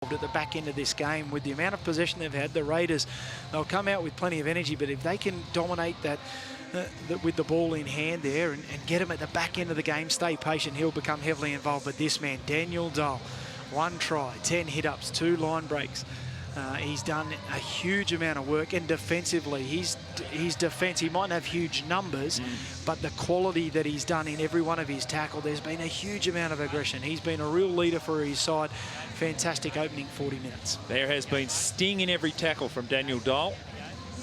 at the back end of this game. With the amount of possession they've had, the Raiders, they'll come out with plenty of energy, but if they can dominate that with the ball in hand there and get him at the back end of the game, stay patient, he'll become heavily involved. But this man, Daniel Dole, 1 try, 10 hit-ups, 2 line breaks. He's done a huge amount of work, and defensively, his defence, he might have huge numbers, but the quality that he's done in every one of his tackle, there's been a huge amount of aggression. He's been a real leader for his side. Fantastic opening 40 minutes. There has been sting in every tackle from Daniel Dole,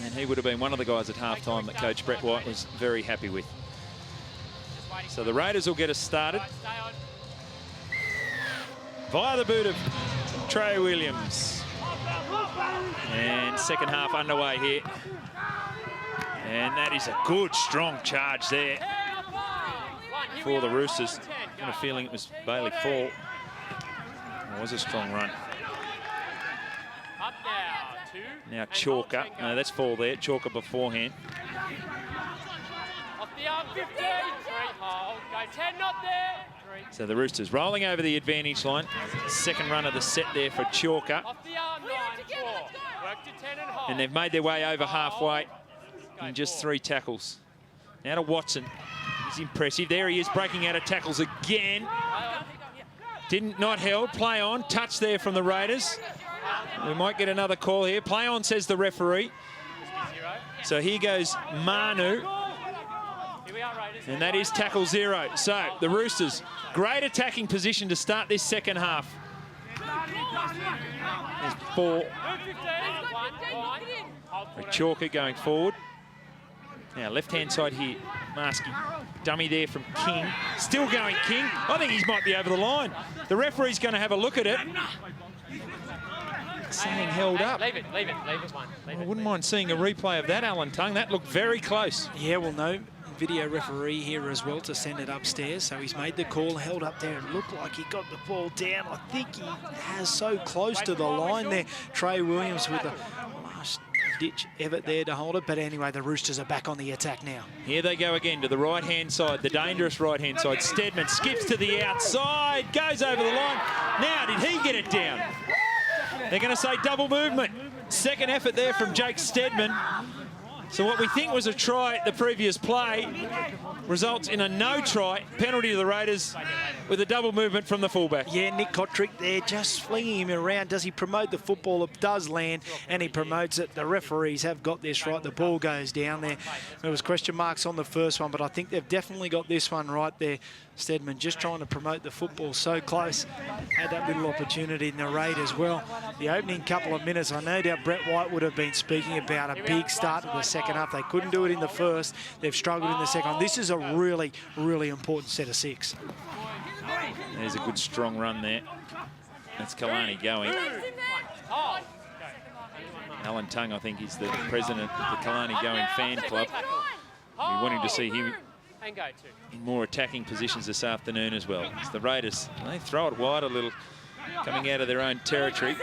and he would have been one of the guys at halftime that Coach Brett White was very happy with. So the Raiders will get us started via the boot of Trey Williams. And second half underway here. And that is a good, strong charge there for the Roosters. I had a feeling it was Bailey Fall. It was a strong run. Now Chalker. No, that's Fall there. Chalker beforehand. So the Roosters rolling over the advantage line. Second run of the set there for Chalker. And they've made their way over halfway in just 3 tackles. Now to Watson. He's impressive. There he is, breaking out of tackles again. Not held. Play on. Touch there from the Raiders. We might get another call here. Play on, says the referee. So here goes Manu. And that is tackle 0. So the Roosters, great attacking position to start this second half. There's 4. Chalker going forward. Now left-hand side here, Marsky. Dummy there from King. Still going King. I think he might be over the line. The referee's going to have a look at it. Saying held up. Leave it one. I wouldn't mind seeing a replay of that, Alan Tongue. That looked very close. Yeah, well, no video referee here as well to send it upstairs. So he's made the call, held up there. It looked like he got the ball down. I think he has so close to the line there. Trey Williams with the last ditch effort there to hold it. But anyway, the Roosters are back on the attack now. Here they go again to the right-hand side, the dangerous right-hand side. Steadman skips to the outside, goes over the line. Now, did he get it down? They're going to say double movement. Second effort there from Jake Steadman. So what we think was a try at the previous play results in a no try, penalty to the Raiders with a double movement from the fullback. Yeah, Nick Kotrick there just flinging him around. Does he promote the football? It does land, and he promotes it. The referees have got this right. The ball goes down there. There was question marks on the first one, but I think they've definitely got this one right there. Steadman just trying to promote the football so close. Had that little opportunity in the Raiders. Well, the opening couple of minutes, I no doubt Brett White would have been speaking about a big start to the second half. They couldn't do it in the first. They've struggled in the second. This is a really, really important set of 6. There's a good strong run there. That's Kalani going. Alan Tongue, I think, is the president of the Kalani Going fan club. We wanting to see him in more attacking positions this afternoon as well. It's the Raiders, they throw it wide a little, coming out of their own territory.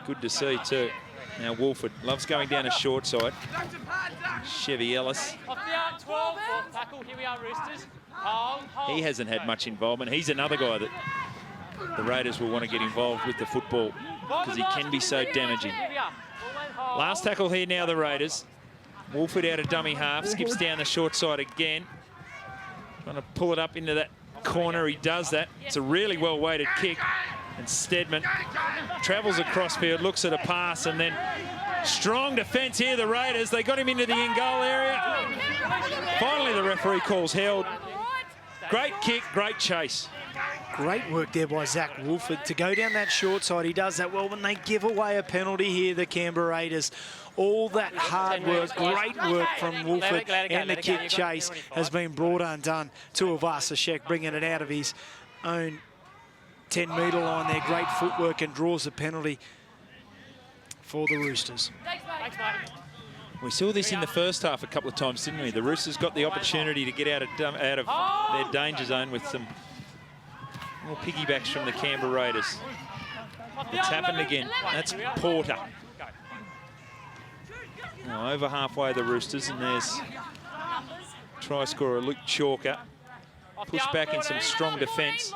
Good to see too. Now Wolford loves going down a short side. Chevy Ellis. He hasn't had much involvement. He's another guy that the Raiders will want to get involved with the football because he can be so damaging. Last tackle here now, the Raiders. Wolford out of dummy half, skips down the short side again. Trying to pull it up into that corner. He does that. It's a really well-weighted kick. And Steadman travels across field, looks at a pass, and then strong defence here, the Raiders. They got him into the in-goal area. Finally, the referee calls held. Great kick, great chase. Great work there by Zach Wolford to go down that short side. He does that well when they give away a penalty here, the Canberra Raiders. All that hard work, great work from Wolford, and the kick chase has been brought undone. Tuivasa-Sheck bringing it out of his own 10-metre line there. Great footwork and draws the penalty for the Roosters. We saw this in the first half a couple of times, didn't we? The Roosters got the opportunity to get out of their danger zone with some more piggybacks from the Canberra Raiders. It's happened again. That's Porter. Now over halfway the Roosters, and there's try scorer Luke Chalker. Pushed back in some strong defence.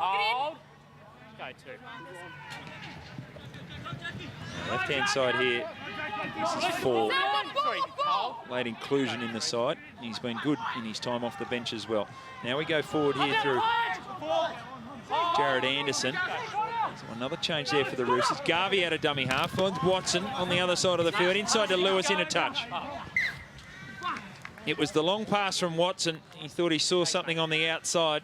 Left-hand side here. This is for late inclusion in the side. He's been good in his time off the bench as well. Now we go forward here through Jared Anderson. So another change there for the Roosters. Garvey out of dummy half. Finds Watson on the other side of the field. Inside to Lewis in a touch. It was the long pass from Watson. He thought he saw something on the outside,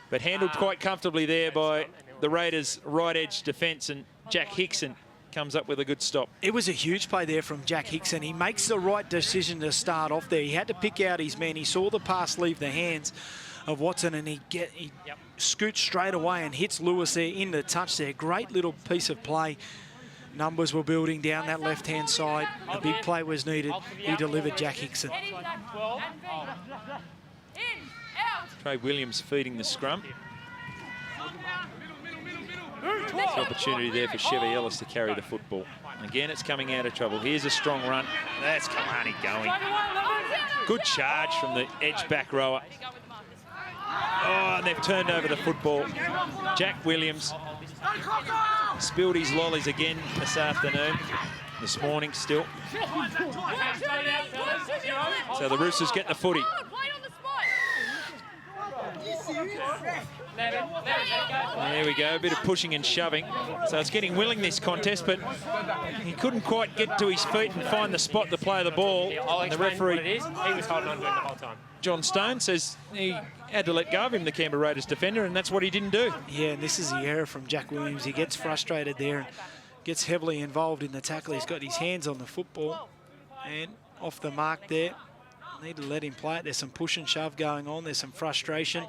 but handled quite comfortably there by the Raiders' right edge defence, and Jack Hickson comes up with a good stop. It was a huge play there from Jack Hickson. He makes the right decision to start off there. He had to pick out his men. He saw the pass leave the hands of Watson, and he scoots straight away and hits Lewis there in the touch there. Great little piece of play. Numbers were building down that left-hand side. A big play was needed. He delivered, Jack Hickson. Trey Williams feeding the scrum. There's an opportunity there for Chevy Ellis to carry the football. Again, it's coming out of trouble. Here's a strong run. That's Kalani going. Good charge from the edge back rower. Oh, and they've turned over the football. Jack Williams spilled his lollies again this afternoon, this morning still. So the Roosters get the footy. There we go, a bit of pushing and shoving. So it's getting willing, this contest, but he couldn't quite get to his feet and find the spot to play the ball. And the referee, he was holding on to it the whole time. John Stone, says he had to let go of him, the Canberra Raiders defender, and that's what he didn't do. Yeah, and this is the error from Jack Williams. He gets frustrated there and gets heavily involved in the tackle. He's got his hands on the football and off the mark there. Need to let him play it. There's some push and shove going on. There's some frustration.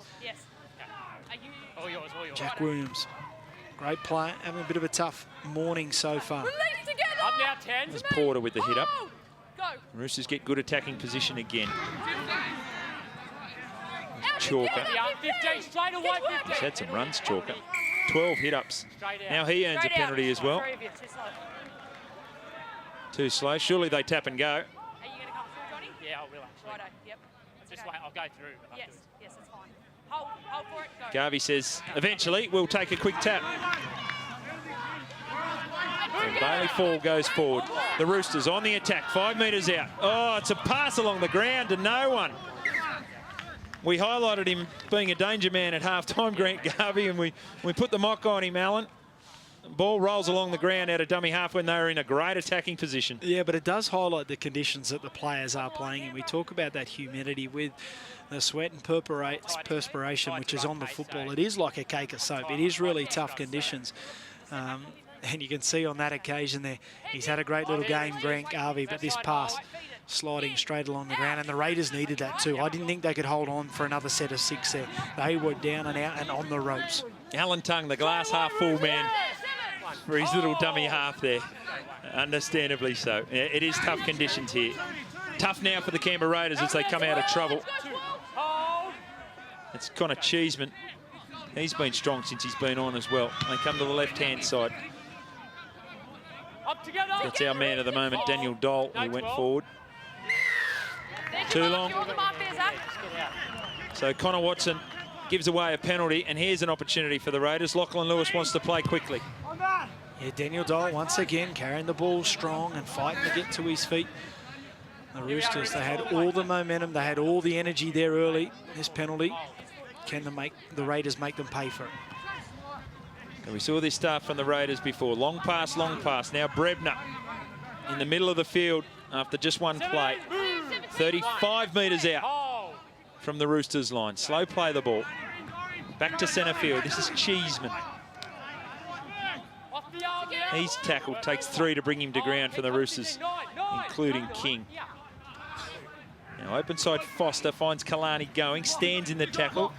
Jack Williams, great play. Having a bit of a tough morning so far. Up now, 10. There's Porter with the hit up. Roosters get good attacking position again. Chalker. He's had some runs, Chalker. 12 hit-ups. Now he earns a penalty as well. Too slow. Surely they tap and go. Are you going to come through, Johnny? Yeah, I will actually. Righto, yep. Just wait, I'll go through. Yes, yes, that's fine. Hold for it, go. Garvey says, eventually, we'll take a quick tap. And Bailey Fall goes forward. The Roosters on the attack, 5 metres out. Oh, it's a pass along the ground to no one. We highlighted him being a danger man at half-time, Grant Garvey, and we put the mock on him, Alan. Ball rolls along the ground out of dummy half when they were in a great attacking position. Yeah, but it does highlight the conditions that the players are playing in. We talk about that humidity with the sweat and perspiration, which is on the football. It is like a cake of soap. It is really tough conditions. And you can see on that occasion there, he's had a great little game, Grant Garvey, but this pass sliding straight along the ground, and the Raiders needed that too. I didn't think they could hold on for another set of 6 there. They were down and out and on the ropes. Alan Tongue, the glass half full man, for his little dummy half there. Understandably so. It is tough conditions here. Tough now for the Canberra Raiders as they come out of trouble. It's Connor Cheeseman. He's been strong since he's been on as well. They come to the left-hand side. That's our man at the moment, Daniel Dole, who went forward. Too long. So Connor Watson gives away a penalty, and here's an opportunity for the Raiders. Lachlan Lewis wants to play quickly. Yeah, Daniel Dole once again carrying the ball strong and fighting to get to his feet. The Roosters, they had all the momentum, they had all the energy there early. This penalty, can the Raiders make them pay for it? And we saw this start from the Raiders before. Long pass, long pass. Now Brebner in the middle of the field after just one play. 35 metres out from the Roosters line. Slow play the ball. Back to centre field. This is Cheeseman. He's tackled. Takes 3 to bring him to ground for the Roosters, including King. Now open side Foster finds Kalani going. Stands in the tackle.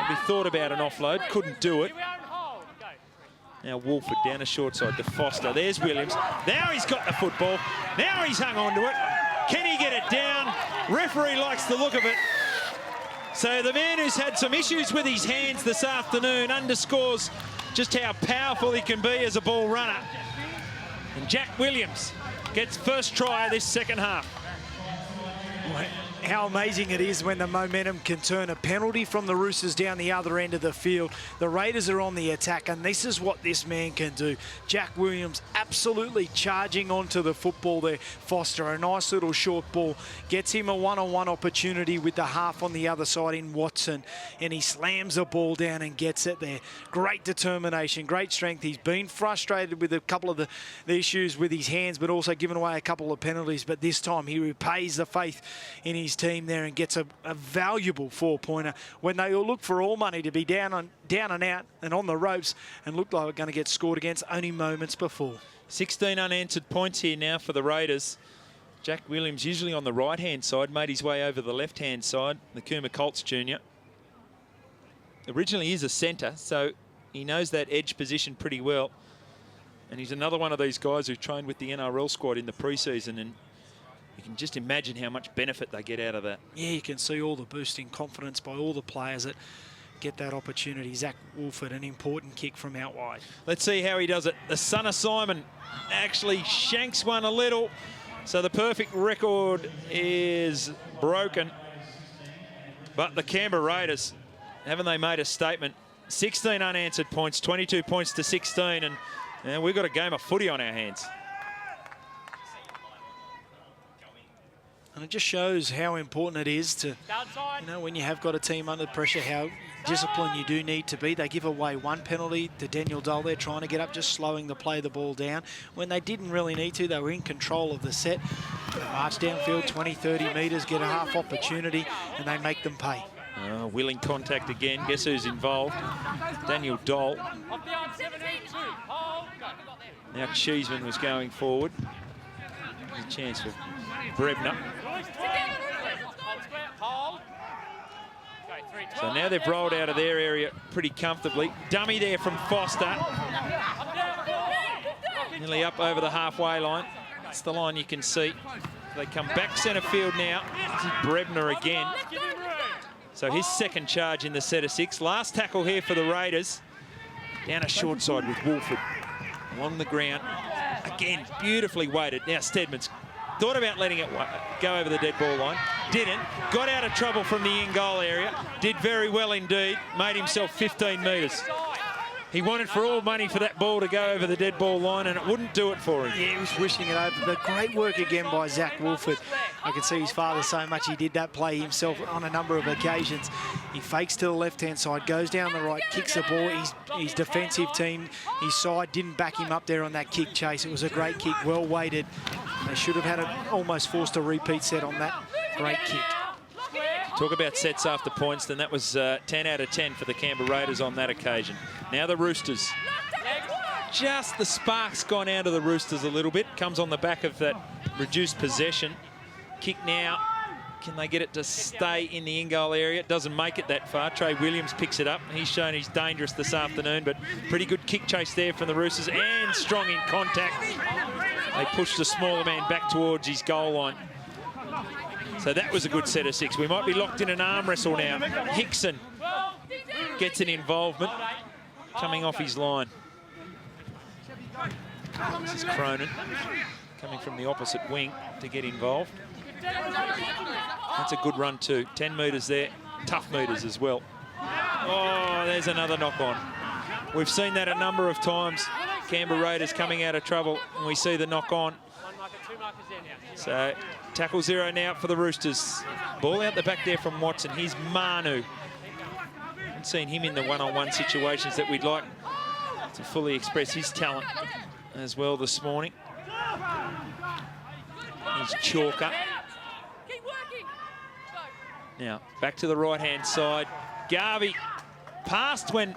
We thought about an offload. Couldn't do it. Now Wolford down a short side to Foster. There's Williams. Now he's got the football. Now he's hung on to it. Can he get it down? Referee likes the look of it. So the man who's had some issues with his hands this afternoon underscores just how powerful he can be as a ball runner. And Jack Williams gets first try of this second half. how amazing it is when the momentum can turn a penalty from the Roosters down the other end of the field. The Raiders are on the attack, and this is what this man can do. Jack Williams absolutely charging onto the football there. Foster, a nice little short ball, gets him a one-on-one opportunity with the half on the other side in Watson, and he slams the ball down and gets it there. Great determination, great strength. He's been frustrated with a couple of the issues with his hands, but also given away a couple of penalties, but this time he repays the faith in his team there and gets a valuable 4-pointer when they all look for all money to be down and out and on the ropes and looked like they were going to get scored against only moments before. 16 unanswered points here now for the Raiders. Jack Williams, usually on the right-hand side, made his way over the left-hand side, the Kuma Colts Jr. Originally he's a centre, so he knows that edge position pretty well. And he's another one of these guys who trained with the NRL squad in the preseason, and you can just imagine how much benefit they get out of that. Yeah, you can see all the boosting confidence by all the players that get that opportunity. Zach Wolford, an important kick from out wide. Let's see how he does it. The son of Simon actually shanks one a little. So the perfect record is broken. But the Canberra Raiders, haven't they made a statement? 16 unanswered points, 22 points to 16, and we've got a game of footy on our hands. And it just shows how important it is to, you know, when you have got a team under pressure, how disciplined you do need to be. They give away one penalty to Daniel Dole there, trying to get up, just slowing the play of the ball down. When they didn't really need to, they were in control of the set. They march downfield 20, 30 metres, get a half opportunity, and they make them pay. Willing contact again. Guess who's involved? Daniel Dole. Now Cheeseman was going forward. There's a chance for Brebner. So now they've rolled out of their area pretty comfortably. Dummy there from Foster. Nearly up over the halfway line. That's the line you can see. They come back centre field now. This is Brebner again. So his second charge in the set of 6. Last tackle here for the Raiders. Down a short side with Wolford. Along the ground. Again, beautifully weighted. Now Steadman's thought about letting it go over the dead ball line. Didn't. Got out of trouble from the in-goal area. Did very well indeed. Made himself 15 metres. He wanted for all money for that ball to go over the dead ball line, and it wouldn't do it for him. Yeah, he was wishing it over. But great work again by Zach Wolford. I can see his father so much. He did that play himself on a number of occasions. He fakes to the left-hand side, goes down the right, kicks the ball. His defensive team, his side, didn't back him up there on that kick chase. It was a great kick, well weighted. They should have had it almost forced a repeat set on that. Great kick. Talk about sets after points, then that was 10 out of 10 for the Canberra Raiders on that occasion. Now the Roosters. Just the spark's gone out of the Roosters a little bit. Comes on the back of that reduced possession. Kick now. Can they get it to stay in the in-goal area? It doesn't make it that far. Trey Williams picks it up. He's shown he's dangerous this afternoon, but pretty good kick chase there from the Roosters, and strong in contact. They pushed the smaller man back towards his goal line. So that was a good set of 6. We might be locked in an arm wrestle now. Hickson gets an involvement coming off his line. This is Cronin coming from the opposite wing to get involved. That's a good run too. 10 metres there. Tough metres as well. Oh, there's another knock on. We've seen that a number of times. Canberra Raiders coming out of trouble, and we see the knock on. So tackle 0 now for the Roosters. Ball out the back there from Watson. Here's Manu. Haven't seen him in the one-on-one situations that we'd like to fully express his talent as well this morning. Here's Chalker. Now back to the right-hand side. Garvey passed when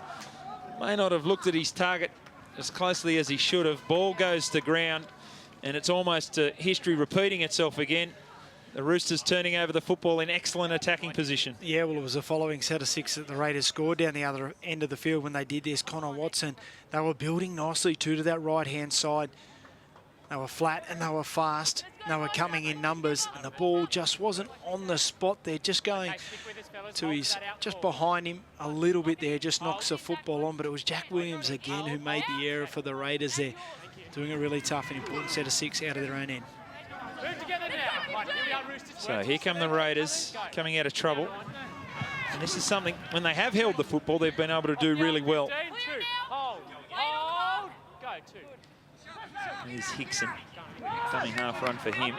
may not have looked at his target as closely as he should have. Ball goes to ground, and it's almost history repeating itself again. The Roosters turning over the football in excellent attacking position. Yeah, well, it was the following set of 6 that the Raiders scored down the other end of the field when they did this. Connor Watson, they were building nicely too to that right-hand side. They were flat and they were fast. They were coming in numbers, and the ball just wasn't on the spot there. Just going to his, just behind him a little bit there, just knocks the football on. But it was Jack Williams again who made the error for the Raiders there, doing a really tough and important set of 6 out of their own end. So here come the Raiders coming out of trouble. And this is something, when they have held the football, they've been able to do really well. Here's Hickson. Dummy half run for him.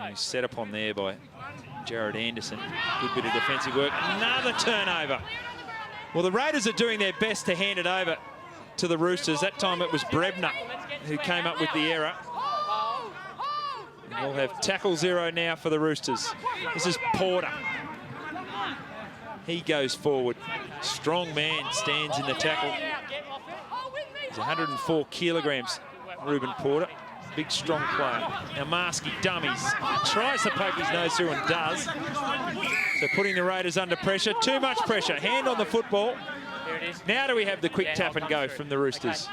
He's set up on there by Jared Anderson. Good bit of defensive work. Another turnover. Well, the Raiders are doing their best to hand it over to the Roosters. That time it was Brebner who came up with the error. And we'll have tackle 0 now for the Roosters. This is Porter. He goes forward. Strong man stands in the tackle. He's 104 kilograms, Ruben Porter. Big, strong player. Now Marsky dummies. Tries to poke his nose through and does. So putting the Raiders under pressure. Too much pressure. Hand on the football. Here it is. Now do we have the quick tap and go from the Roosters?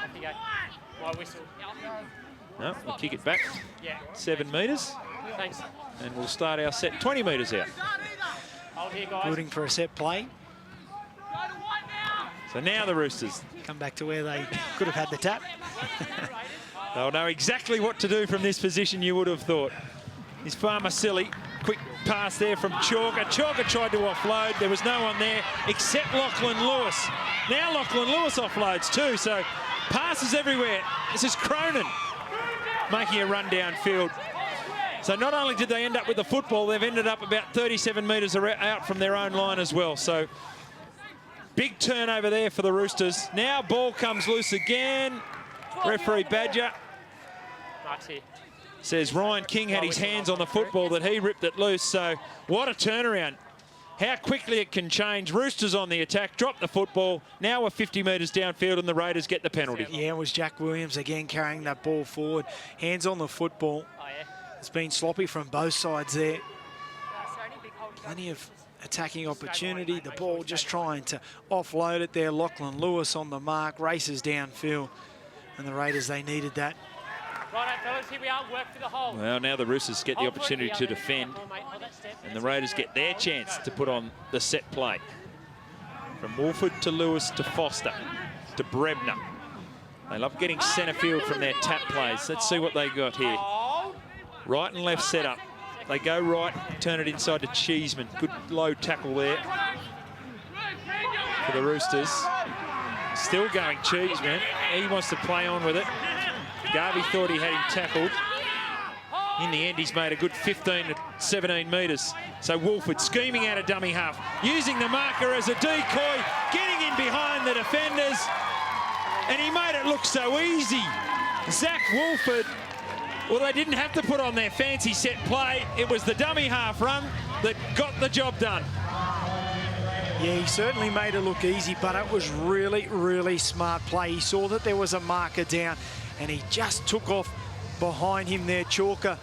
No, we'll kick it back. 7 metres. Thanks. And we'll start our set 20 metres out. Rooting for a set play. So now the Roosters come back to where they could have had the tap. They'll know exactly what to do from this position, you would have thought. Is Farmer silly? Quick pass there from Chalker. Chalker tried to offload. There was no one there except Lachlan Lewis. Now Lachlan Lewis offloads too, so passes everywhere. This is Cronin making a run downfield. So not only did they end up with the football, they've ended up about 37 metres out from their own line as well. So big turnover there for the Roosters. Now ball comes loose again. Referee Badger says Ryan King had his hands on the football, that he ripped it loose. So what a turnaround. How quickly it can change. Roosters on the attack, drop the football. Now we're 50 metres downfield and the Raiders get the penalty. Yeah, it was Jack Williams again carrying that ball forward. Hands on the football. It's been sloppy from both sides there. Plenty of attacking opportunity. The ball just trying to offload it there. Lachlan Lewis on the mark, races downfield. And the Raiders, they needed that. Right, fellas, here we are, work for the hole. Well, now the Roosters get the opportunity to defend. And the Raiders get their chance to put on the set play. From Wolford to Lewis to Foster to Brebner. They love getting centre field from their tap plays. Let's see what they got here. Right and left set up. They go right, turn it inside to Cheeseman. Good low tackle there for the Roosters. Still going Cheeseman. He wants to play on with it. Garvey thought he had him tackled. In the end, he's made a good 15 to 17 metres. So Wolford scheming out a dummy half, using the marker as a decoy, getting in behind the defenders, and he made it look so easy. Zach Wolford, well, they didn't have to put on their fancy set play. It was the dummy half run that got the job done. Yeah, he certainly made it look easy, but it was really, really smart play. He saw that there was a marker down, and he just took off behind him there, Chalker.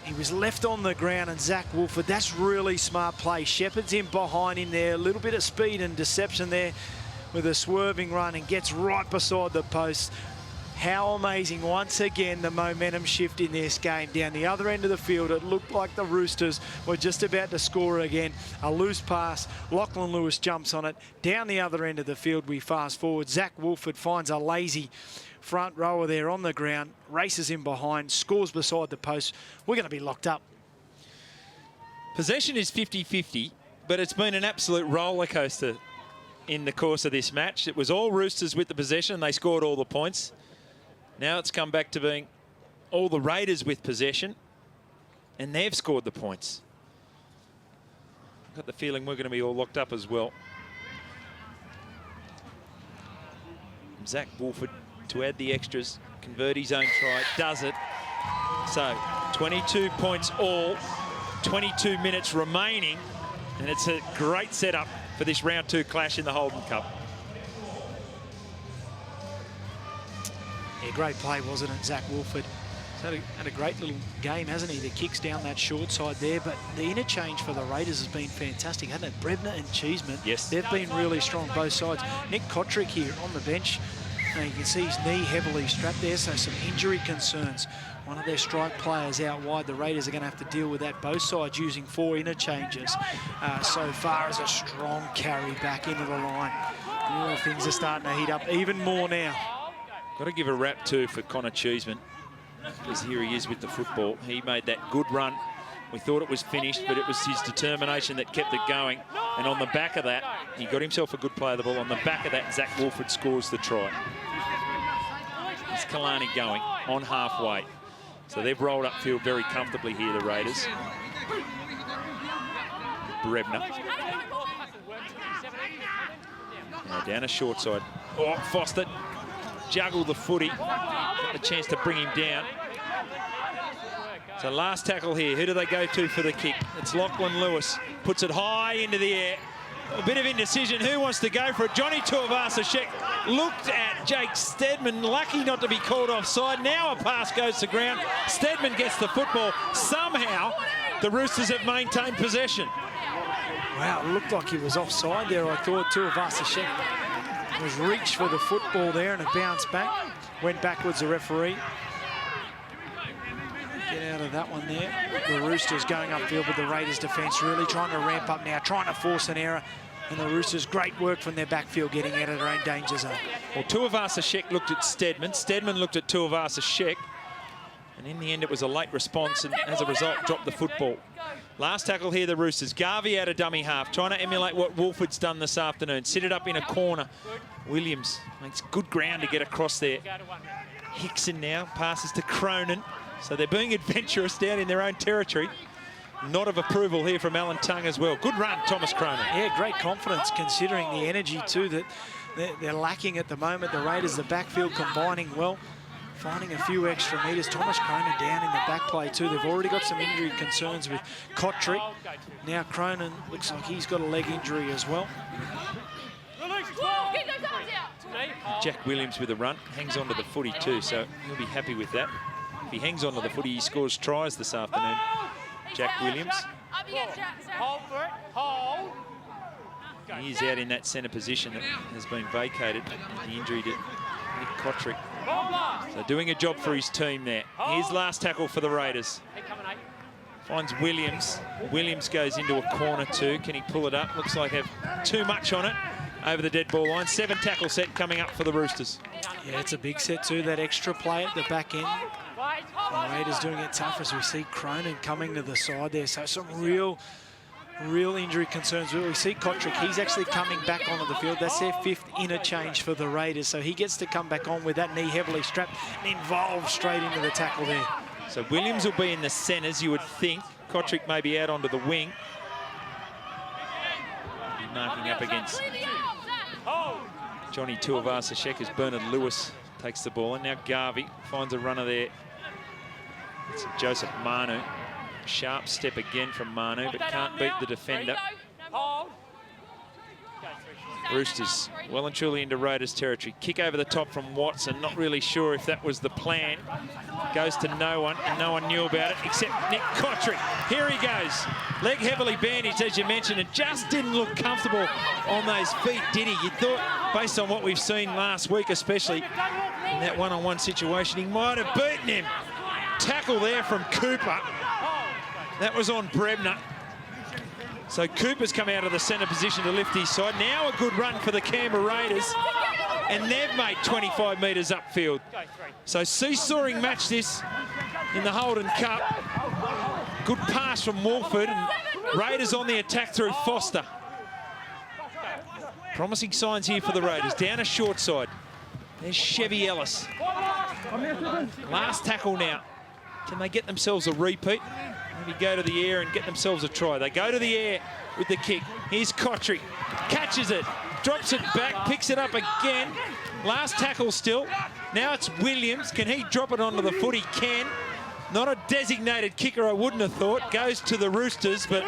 He was left on the ground, and Zach Wolford, that's really smart play. Shepherd's in behind him there, a little bit of speed and deception there with a swerving run, and gets right beside the post. How amazing, once again, the momentum shift in this game. Down the other end of the field, it looked like the Roosters were just about to score again. A loose pass, Lachlan Lewis jumps on it. Down the other end of the field, we fast forward. Zach Wolford finds a lazy front rower there on the ground, races in behind, scores beside the post. We're going to be locked up. Possession is 50-50, but it's been an absolute roller coaster in the course of this match. It was all Roosters with the possession. They scored all the points. Now it's come back to being all the Raiders with possession, and they've scored the points. I've got the feeling we're going to be all locked up as well. Zach Wolford to add the extras, convert his own try, does it. So 22 points all, 22 minutes remaining, and it's a great setup for this round 2 clash in the Holden Cup. Yeah, great play, wasn't it, Zach Wolford? He's had a great little game, hasn't he? The kicks down that short side there, but the interchange for the Raiders has been fantastic, hasn't it? Brebner and Cheeseman, yes, they've been really strong, both sides. Nick Kotrick here on the bench. Now you can see his knee heavily strapped there, so some injury concerns. One of their strike players out wide. The Raiders are going to have to deal with that. Both sides using 4 interchanges so far as a strong carry back into the line. Oh, things are starting to heat up even more now. Got to give a rap too for Connor Cheeseman. because here he is with the football. He made that good run. We thought it was finished, but it was his determination that kept it going. And on the back of that, he got himself a good play of the ball. On the back of that, Zach Wolford scores the try. It's Kalani going on halfway. So they've rolled upfield very comfortably here, the Raiders. Brebner. Now down a short side. Oh, Foster juggled the footy. Got the chance to bring him down. So last tackle here. Who do they go to for the kick? It's Lachlan Lewis. Puts it high into the air. A bit of indecision. Who wants to go for it? Johnny Tuivasa-Sheck looked at Jake Steadman. Lucky not to be called offside. Now a pass goes to ground. Steadman gets the football. Somehow the Roosters have maintained possession. Wow, it looked like he was offside there. I thought Tuivasa-Sheck was reached for the football there and it bounced back. Went backwards, the referee. Get out of that one there. The Roosters going upfield, but the Raiders defence really trying to ramp up now, trying to force an error. And the Roosters, great work from their backfield, getting out of their own danger zone. Well, Tuivasa-Sheck looked at Steadman. Steadman looked at Tuivasa-Sheck. And in the end, it was a late response, and as a result, dropped the football. Last tackle here, the Roosters. Garvey out of dummy half, trying to emulate what Wolford's done this afternoon. Sit it up in a corner. Williams makes good ground to get across there. Hickson now passes to Cronin. So they're being adventurous down in their own territory. Nod of approval here from Alan Tongue as well. Good run, Thomas Cronin. Yeah, great confidence considering the energy too that they're lacking at the moment. The Raiders, the backfield combining well, finding a few extra metres. Thomas Cronin down in the back play too. They've already got some injury concerns with Kotrick. Now Cronin looks like he's got a leg injury as well. Jack Williams with a run, hangs on to the footy too, so he'll be happy with that. If he hangs on to the footy, he scores tries this afternoon. Jack Williams. He's out in that centre position that has been vacated. The injury to Nick Kotrick. So doing a job for his team there. Here's last tackle for the Raiders. Finds Williams. Williams goes into a corner too. Can he pull it up? Looks like they have too much on it over the dead ball line. 7 tackle set coming up for the Roosters. Yeah, it's a big set too. That extra play at the back end. The Raiders doing it tough as we see Cronin coming to the side there. So some real injury concerns. We see Kotrick, he's actually coming back onto the field. That's their 5th interchange for the Raiders. So he gets to come back on with that knee heavily strapped and involved straight into the tackle there. So Williams will be in the centres, you would think. Kotrick may be out onto the wing. Be marking up against Johnny Tuivasa-Sheck as Bernard Lewis takes the ball. And now Garvey finds a runner there. It's Joseph Manu. Sharp step again from Manu, but can't beat the defender. Roosters well and truly into Raiders territory. Kick over the top from Watson. Not really sure if that was the plan. Goes to no one, and no one knew about it except Nick Kotrick. Here he goes. Leg heavily bandaged, as you mentioned, and just didn't look comfortable on those feet, did he? You thought, based on what we've seen last week, especially in that one-on-one situation, he might have beaten him. Tackle there from Cooper. That was on Brebner. So Cooper's come out of the centre position to lift his side. Now a good run for the Canberra Raiders. And they've made 25 metres upfield. So seesawing match this in the Holden Cup. Good pass from Wolford. And Raiders on the attack through Foster. Promising signs here for the Raiders. Down a short side. There's Chevy Ellis. Last tackle now. Can they get themselves a repeat? Maybe go to the air and get themselves a try. They go to the air with the kick. Here's Kotrick. Catches it. Drops it back. Picks it up again. Last tackle still. Now it's Williams. Can he drop it onto the foot? He can. Not a designated kicker, I wouldn't have thought. Goes to the Roosters, but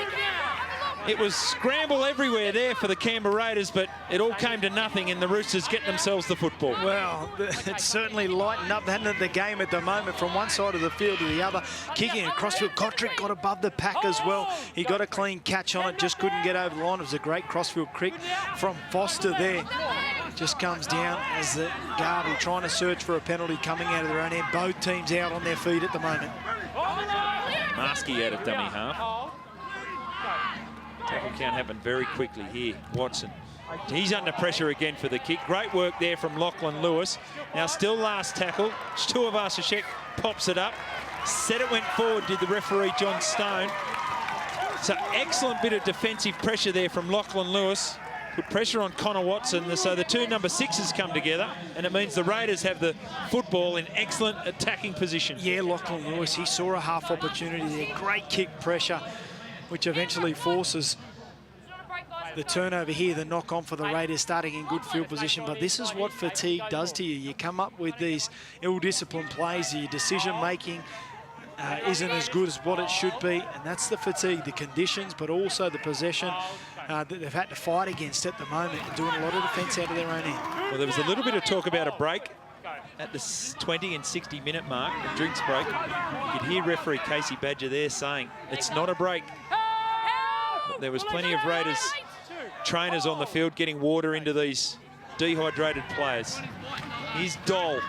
it was scramble everywhere there for the Canberra Raiders, but it all came to nothing, and the Roosters get themselves the football. Well, it's certainly lightened up the game at the moment from one side of the field to the other. Kicking across field. Kotrick got above the pack as well. He got a clean catch on it, just couldn't get over the line. It was a great crossfield kick from Foster there. Just comes down as the Garvey trying to search for a penalty coming out of their own end. Both teams out on their feet at the moment. Maskey out of dummy half. Tackle count happened very quickly here. Watson He's under pressure again for the kick. Great work there from Lachlan Lewis. Now still last tackle. Stuavashek pops it up. Said it went forward, did the referee John Stone. So excellent bit of defensive pressure there from Lachlan Lewis. Put pressure on Connor Watson. So the two number 6s come together, and it means the Raiders have the football in excellent attacking position. Yeah, Lachlan Lewis, he saw a half opportunity there. Great kick pressure, which eventually forces the turnover here, the knock on for the Raiders, starting in good field position. But this is what fatigue does to you. You come up with these ill-disciplined plays, your decision-making isn't as good as what it should be, and that's the fatigue, the conditions, but also the possession that they've had to fight against at the moment, and doing a lot of defence out of their own end. Well, there was a little bit of talk about a break at the 20 and 60 minute mark, the drinks break. You could hear referee Casey Badger there saying it's not a break. But there was plenty of Raiders trainers on the field getting water into these dehydrated players. Here's Dole.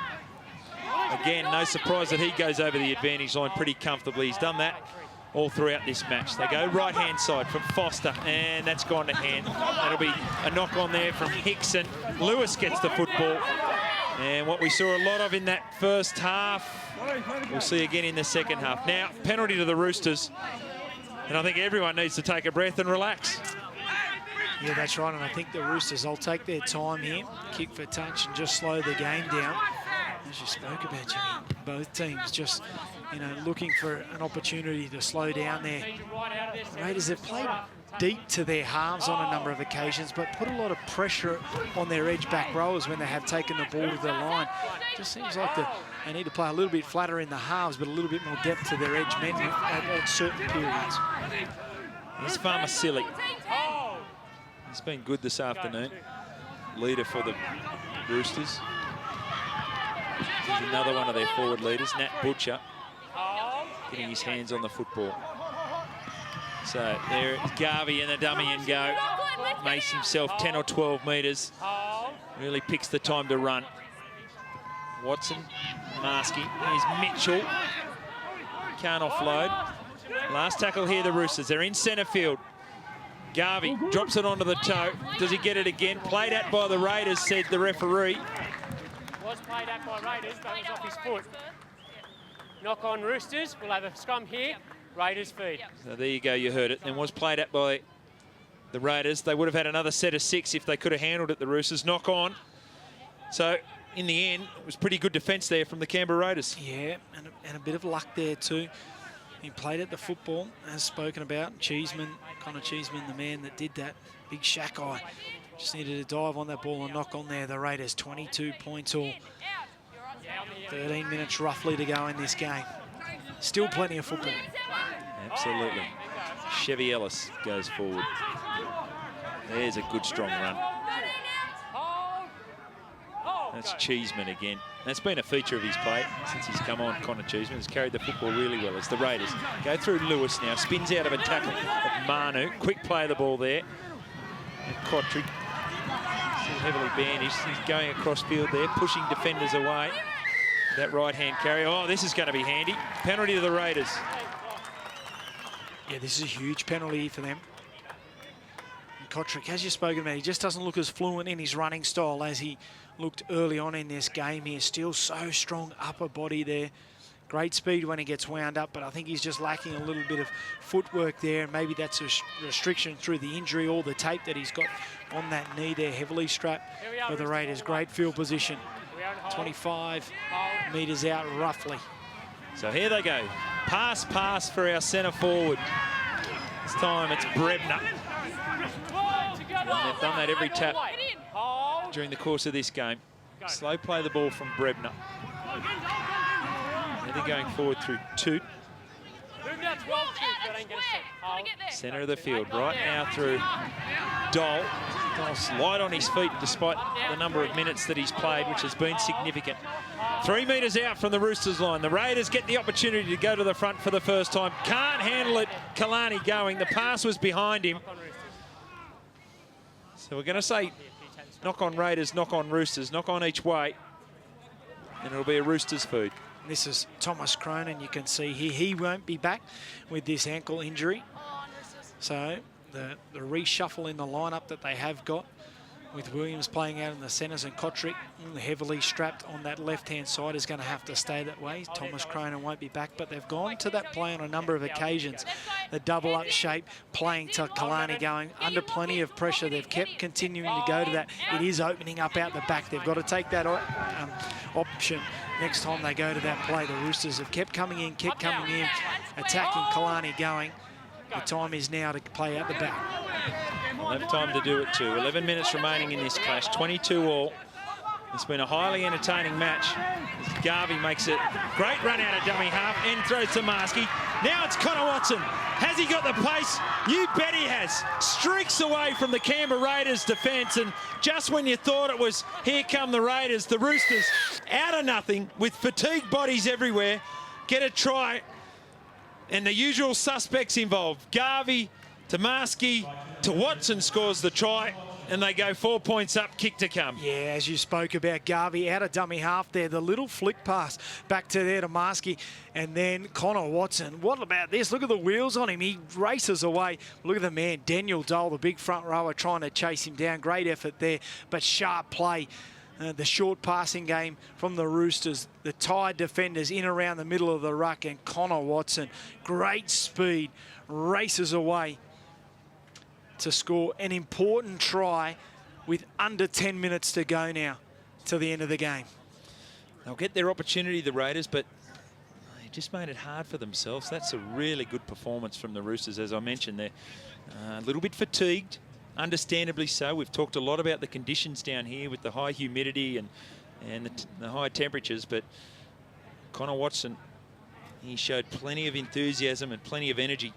Again, no surprise that he goes over the advantage line pretty comfortably. He's done that all throughout this match. They go right-hand side from Foster, and that's gone to hand. That'll be a knock-on there from Hickson. Lewis gets the football. And what we saw a lot of in that first half, we'll see again in the second half. Now, penalty to the Roosters. And I think everyone needs to take a breath and relax. Yeah, that's right, and I think the Roosters will take their time here, kick for touch, and just slow the game down. As you spoke about, Jimmy, both teams just, you know, looking for an opportunity to slow down there. The Raiders have played deep to their halves on a number of occasions, but put a lot of pressure on their edge back rowers when they have taken the ball to the line. Just seems like they need to play a little bit flatter in the halves, but a little bit more depth to their edge men at certain periods. Here's Farmasili. He's been good this afternoon. Leader for the Roosters. Here's another one of their forward leaders, Nat Butcher, getting his hands on the football. So there's Garvey in the dummy and go. Makes himself 10 or 12 metres. Really picks the time to run. Watson, Marsky. Here's Mitchell. Can't offload. Last tackle here, the Roosters. They're in centre field. Garvey drops it onto the toe. Does he get it again? Played at by the Raiders, said the referee. Was played at by Raiders, but it was off his foot. Knock on Roosters. We'll have a scrum here. Raiders feed. So there you go, you heard it. And was played at by the Raiders. They would have had another set of 6 if they could have handled it, the Roosters. Knock on. So in the end, it was pretty good defence there from the Canberra Raiders. Yeah, and a bit of luck there too. He played at the football, as spoken about. Cheeseman, Connor Cheeseman, the man that did that. Big shack eye. Just needed to dive on that ball and knock on there. The Raiders, 22 points all. 13 minutes roughly to go in this game. Still plenty of football. Absolutely. Chevy Ellis goes forward. There's a good, strong run. That's Cheeseman again. That's been a feature of his play since he's come on. Connor Cheeseman has carried the football really well as the Raiders go through Lewis now. Spins out of a tackle of Manu. Quick play of the ball there. And Kotrick still heavily bandaged. He's going across field there, pushing defenders away. That right-hand carry. Oh, this is going to be handy. Penalty to the Raiders. Yeah, this is a huge penalty for them. And Kotrick, as you've spoken about, he just doesn't look as fluent in his running style as he looked early on in this game here. Still so strong upper body there. Great speed when he gets wound up, but I think he's just lacking a little bit of footwork there. And maybe that's a restriction through the injury or the tape that he's got on that knee there. Heavily strapped for the Raiders. Great field position. 25 metres out roughly. So here they go. Pass for our centre forward. This time it's Brebner. And they've done that every tap during the course of this game. Slow play the ball from Brebner. Now they're going forward through Toot. Centre of the field right now through Dole. Dole's light on his feet despite the number of minutes that he's played, which has been significant. 3 metres out from the Roosters line. The Raiders get the opportunity to go to the front for the first time. Can't handle it. Kalani going. The pass was behind him. So we're going to say knock on Raiders, knock on Roosters, knock on each way. And it'll be a Roosters food. This is Thomas Cronin, you can see here. He won't be back with this ankle injury. So the reshuffle in the lineup that they have got with Williams playing out in the centres and Kotrick heavily strapped on that left-hand side is going to have to stay that way. Thomas Cronin won't be back, but they've gone to that play on a number of occasions. The double-up shape, playing to Kalani going under plenty of pressure. They've kept continuing to go to that. It is opening up out the back. They've got to take that option next time they go to that play. The Roosters have kept coming in, attacking Kalani going. The time is now to play out the back. We'll have time to do it too. 11 minutes remaining in this clash, 22 all. It's been a highly entertaining match. Garvey makes it. Great run out of dummy half and throws to Marsky. Now it's Connor Watson. Has he got the pace? You bet he has. Streaks away from the Canberra Raiders defence, and just when you thought it was here come the Raiders, the Roosters out of nothing with fatigued bodies everywhere get a try, and the usual suspects involved. Garvey to Marsky to Watson scores the try, and they go 4 points up, kick to come. Yeah, as you spoke about, Garvey out of dummy half there. The little flick pass back to there to Marsky, and then Connor Watson. What about this? Look at the wheels on him. He races away. Look at the man, Daniel Dole, the big front rower, trying to chase him down. Great effort there, but sharp play. The short passing game from the Roosters. The tied defenders in around the middle of the ruck, and Connor Watson, great speed, races away to score an important try with under 10 minutes to go now till the end of the game. They'll get their opportunity, the Raiders, but they just made it hard for themselves. That's a really good performance from the Roosters. As I mentioned, they're a little bit fatigued, understandably so. We've talked a lot about the conditions down here with the high humidity and the high temperatures, but Connor Watson, he showed plenty of enthusiasm and plenty of energy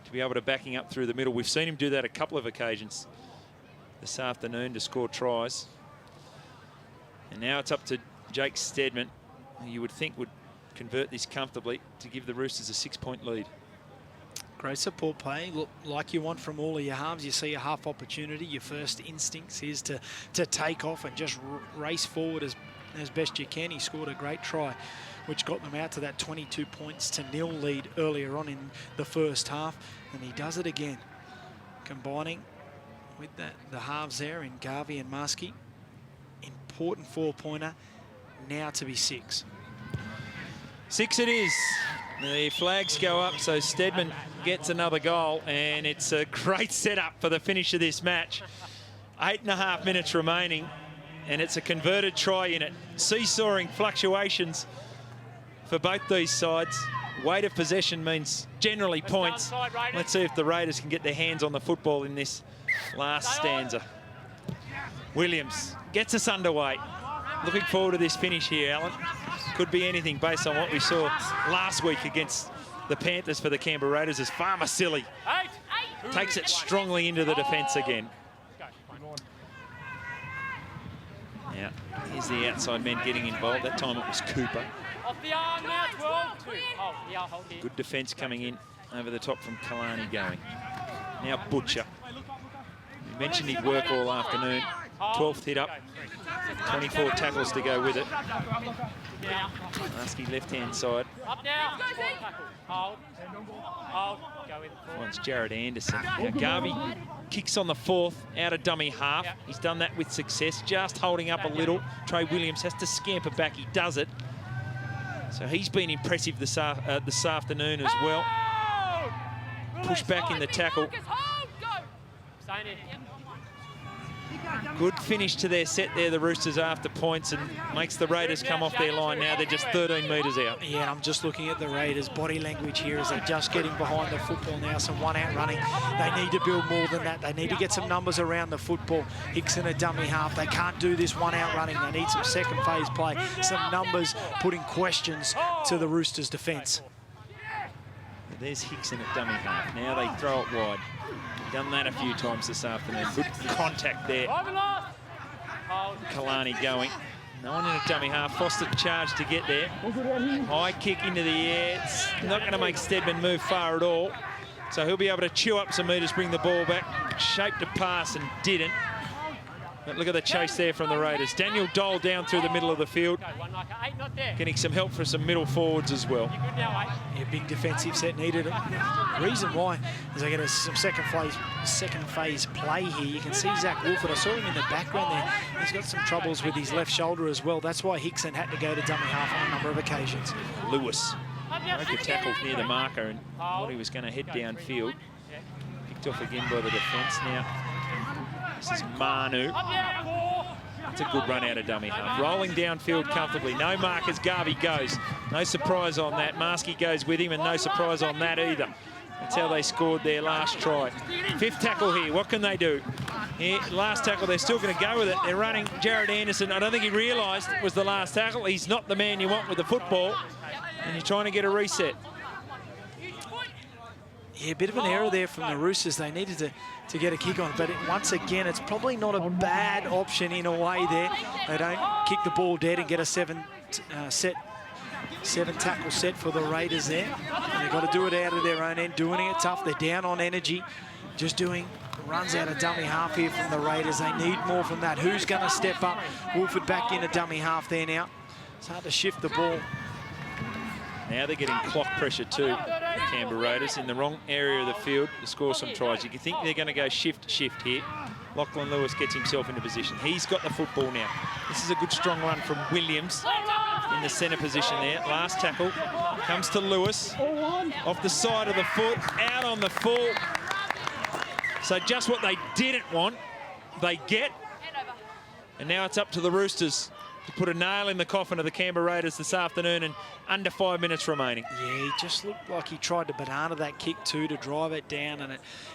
to be able to backing up through the middle. We've seen him do that a couple of occasions this afternoon to score tries. And now it's up to Jake Steadman, who you would think would convert this comfortably to give the Roosters a 6-point lead. Great support play, look like you want from all of your halves. You see a half opportunity, your first instincts is to take off and just race forward as best you can. He scored a great try, which got them out to that 22 points to 0 lead earlier on in the first half, and he does it again, combining with the halves there in Garvey and Marsky. Important 4-pointer, now to be 6. 6 it is. The flags go up, so Steadman gets another goal, and it's a great setup for the finish of this match. 8.5 minutes remaining, and it's a converted try in it. Seesawing fluctuations for both these sides. Weight of possession means generally points. Let's see if the Raiders can get their hands on the football in this last stanza. Williams gets us underway. Looking forward to this finish here, Alan. Could be anything based on what we saw last week against the Panthers for the Canberra Raiders as Farmer Silly takes it strongly into the defence again. Now, here's the outside men getting involved. That time it was Cooper. Good defence coming in over the top from Kalani going. Now Butcher. We mentioned he'd work all afternoon. 12th hit up. 24 tackles to go with it. Marsky left-hand side. Up now. Hold. Finds Jared Anderson. Now Garvey kicks on the 4th out of dummy half. He's done that with success, just holding up a little. Trey Williams has to scamper back. He does it. So he's been impressive this afternoon as well. Push back in the tackle. Good finish to their set there, the Roosters, after points, and makes the Raiders come off their line now. They're just 13 metres out. Yeah, I'm just looking at the Raiders' body language here as they're just getting behind the football now. Some one-out running. They need to build more than that. They need to get some numbers around the football. Hickson a dummy half. They can't do this one-out running. They need some second phase play. Some numbers putting questions to the Roosters' defence. There's Hickson at dummy half. Now they throw it wide. Done that a few times this afternoon. Good contact there. Kalani going. No one in a dummy half. Foster charged to get there. High kick into the air. It's not going to make Steadman move far at all. So he'll be able to chew up some metres, bring the ball back. Shaped a pass and didn't. But look at the chase there from the Raiders. Daniel Dole down through the middle of the field. Getting some help from some middle forwards as well. Yeah, big defensive set needed. The reason why is they get some second phase play here. You can see Zach Wolford. I saw him in the background there. He's got some troubles with his left shoulder as well. That's why Hickson had to go to dummy half on a number of occasions. Lewis broke a tackle near the marker and thought he was going to head downfield. Picked off again by the defence. Now, this is Manu. That's a good run out of dummy half. Rolling downfield comfortably. No markers. Garvey goes. No surprise on that. Marsky goes with him, and no surprise on that either. That's how they scored their last try. Fifth tackle here. What can they do? Here, last tackle, they're still going to go with it. They're running Jared Anderson. I don't think he realised it was the last tackle. He's not the man you want with the football, and you're trying to get a reset. Yeah, a bit of an error there from the Roosters. They needed to get a kick on, but once again, it's probably not a bad option in a way there. They don't kick the ball dead and get a seven tackle set for the Raiders there. And they've got to do it out of their own end, doing it tough. They're down on energy, just doing runs out of dummy half here from the Raiders. They need more from that. Who's going to step up? Wolford back into dummy half there now. It's hard to shift the ball. Now they're getting clock pressure too, the Canberra Raiders, in the wrong area of the field to score some tries. You can think they're going to go shift here. Lachlan Lewis gets himself into position. He's got the football now. This is a good strong run from Williams in the centre position there. Last tackle comes to Lewis. Off the side of the foot, out on the full. So just what they didn't want, they get. And now it's up to the Roosters to put a nail in the coffin of the Canberra Raiders this afternoon, and under 5 minutes remaining. Yeah, he just looked like he tried to banana that kick too, to drive it down, and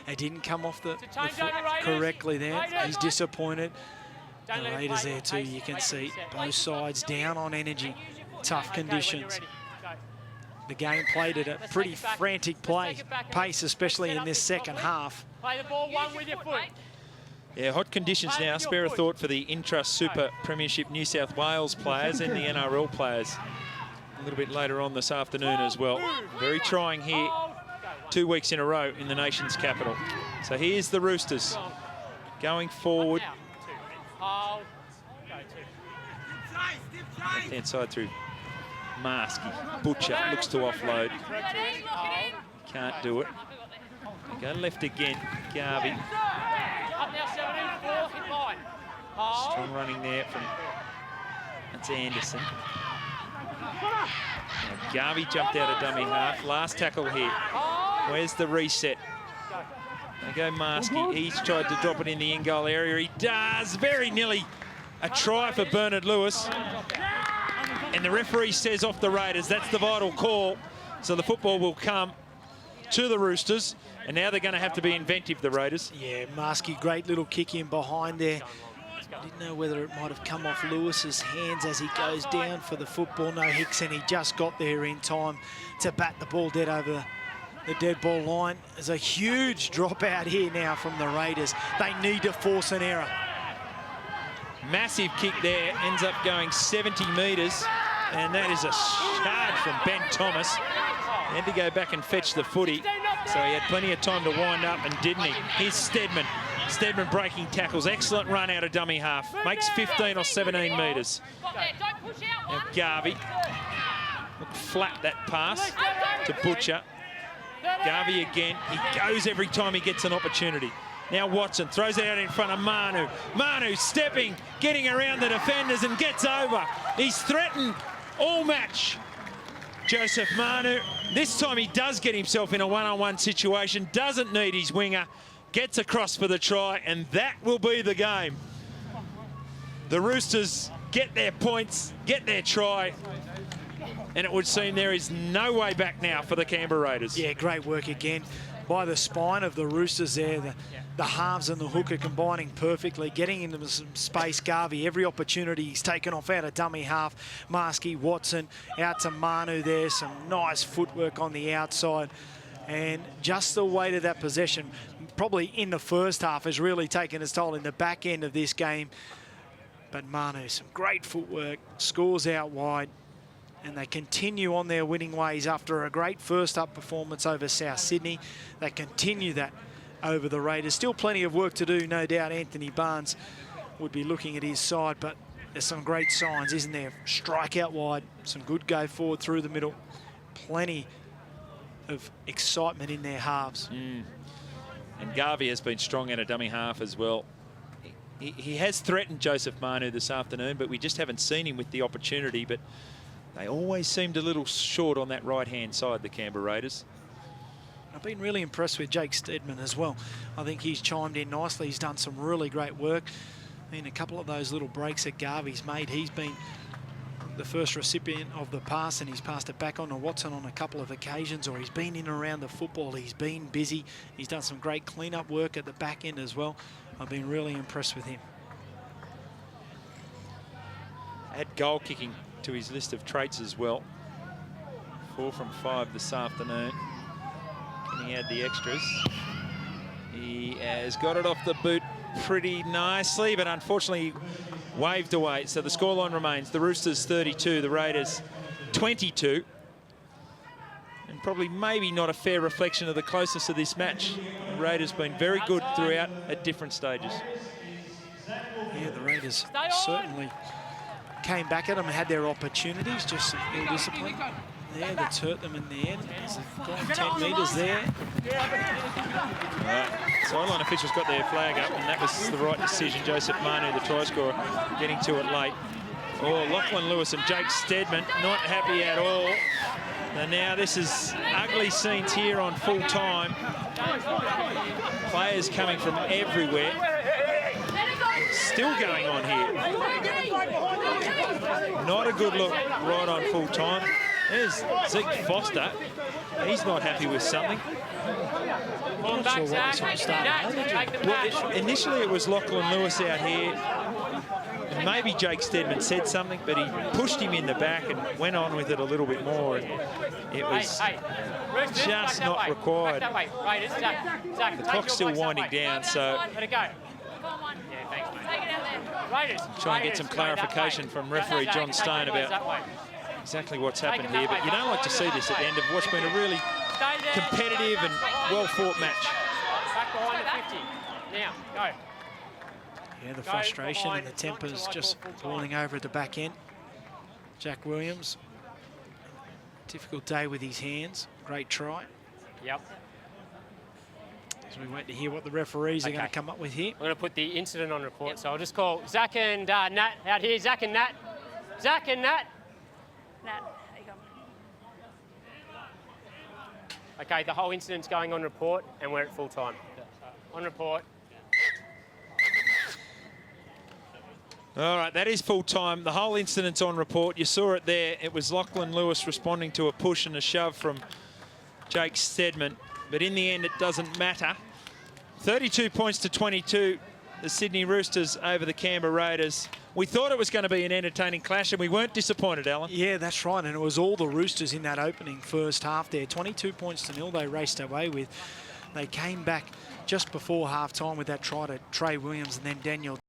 it didn't come off the foot correctly there. He's disappointed. The Raiders there too, you can see both sides down on energy, tough conditions. The game played at a pretty frantic pace, especially in this second half. Play the ball one with your foot. Yeah, hot conditions now. Spare a thought for the Intrust Super Premiership New South Wales players and the NRL players a little bit later on this afternoon as well. Very trying here, 2 weeks in a row in the nation's capital. So here's the Roosters going forward. Left-hand side through Marsky. Butcher looks to offload. Can't do it. They go left again. Garvey. Strong running there from, that's Anderson. Now Garvey jumped out of dummy half. Last tackle here. Where's the reset? They go Marsky. He's tried to drop it in the in-goal area. He does. Very nearly a try for Bernard Lewis. And the referee says off the Raiders. That's the vital call. So the football will come to the Roosters. And now they're going to have to be inventive, the Raiders. Yeah, Marsky, great little kick in behind there. Didn't know whether it might have come off Lewis's hands as he goes down for the football. No, Hickson, he just got there in time to bat the ball dead over the dead ball line. There's a huge drop out here now from the Raiders. They need to force an error. Massive kick there, ends up going 70 metres. And that is a charge from Ben Thomas. He had to go back and fetch the footy. So he had plenty of time to wind up, and didn't he? Here's Steadman. Steadman breaking tackles. Excellent run out of dummy half. Makes 15 or 17 metres. Now Garvey. Looked flat, that pass to Butcher. Garvey again. He goes every time he gets an opportunity. Now Watson throws it out in front of Manu. Manu stepping, getting around the defenders and gets over. He's threatened all match. Joseph Manu. This time he does get himself in a one-on-one situation, doesn't need his winger, gets across for the try, and that will be the game. The Roosters get their points, get their try, and it would seem there is no way back now for the Canberra Raiders. Yeah, great work again by the spine of the Roosters there. The halves and the hooker combining perfectly, getting into some space. Garvey, every opportunity he's taken off out of dummy half. Marsky, Watson, out to Manu there. Some nice footwork on the outside. And just the weight of that possession, probably in the first half, has really taken its toll in the back end of this game. But Manu, some great footwork, scores out wide. And they continue on their winning ways after a great first-up performance over South Sydney. They continue that over the Raiders. Still plenty of work to do, no doubt. Anthony Barnes would be looking at his side, but there's some great signs, isn't there? Strike out wide, some good go forward through the middle, plenty of excitement in their halves. And Garvey has been strong at a dummy half as well. He has threatened Joseph Manu this afternoon, but we just haven't seen him with the opportunity. But they always seemed a little short on that right-hand side, the Canberra Raiders. I've been really impressed with Jake Steadman as well. I think he's chimed in nicely. He's done some really great work. I mean, a couple of those little breaks that Garvey's made, he's been the first recipient of the pass, and he's passed it back on to Watson on a couple of occasions, or he's been in and around the football. He's been busy. He's done some great clean-up work at the back end as well. I've been really impressed with him. Add goal kicking to his list of traits as well. 4 from 5 this afternoon. Can he add the extras? He has got it off the boot pretty nicely, but unfortunately waved away. So the scoreline remains the Roosters 32, the Raiders 22. And probably maybe not a fair reflection of the closeness of this match. The Raiders been very good throughout at different stages. Yeah, the Raiders certainly came back at them and had their opportunities, just some ill discipline there that's hurt them in the end. As they've gone 10 metres there. Right. Sideline officials got their flag up, and that was the right decision. Joseph Manu, the try scorer, getting to it late. Oh, Lachlan Lewis and Jake Steadman not happy at all. And now this is ugly scenes here on full time. Players coming from everywhere. Still going on here. Not a good look right on full time. There's Zeke Foster. He's not happy with something. I'm not sure what was on start. Well, initially it was Lachlan Lewis out here. And maybe Jake Steadman said something, but he pushed him in the back and went on with it a little bit more. And it was just not required. The clock's still winding down, so try and get some clarification from referee John Stone about exactly what's happened here. But you don't like to see this at the end of what's been a really competitive and well-fought match. Back behind the 50. Now, go. Yeah, the frustration and the tempers just falling over at the back end. Jack Williams, difficult day with his hands. Great try. Yep. As we wait to hear what the referees are going to come up with here. I'm going to put the incident on report, so I'll just call Zach and Nat out here. Zach and Nat. Zach and Nat. Nat, there you go. Okay, the whole incident's going on report, and we're at full time. On report. All right, that is full time. The whole incident's on report. You saw it there. It was Lachlan Lewis responding to a push and a shove from Jake Steadman. But in the end, it doesn't matter. 32 points to 22, the Sydney Roosters over the Canberra Raiders. We thought it was going to be an entertaining clash, and we weren't disappointed, Alan. Yeah, that's right, and it was all the Roosters in that opening first half there. 22 points to 0 they raced away with. They came back just before half-time with that try to Trey Williams and then Daniel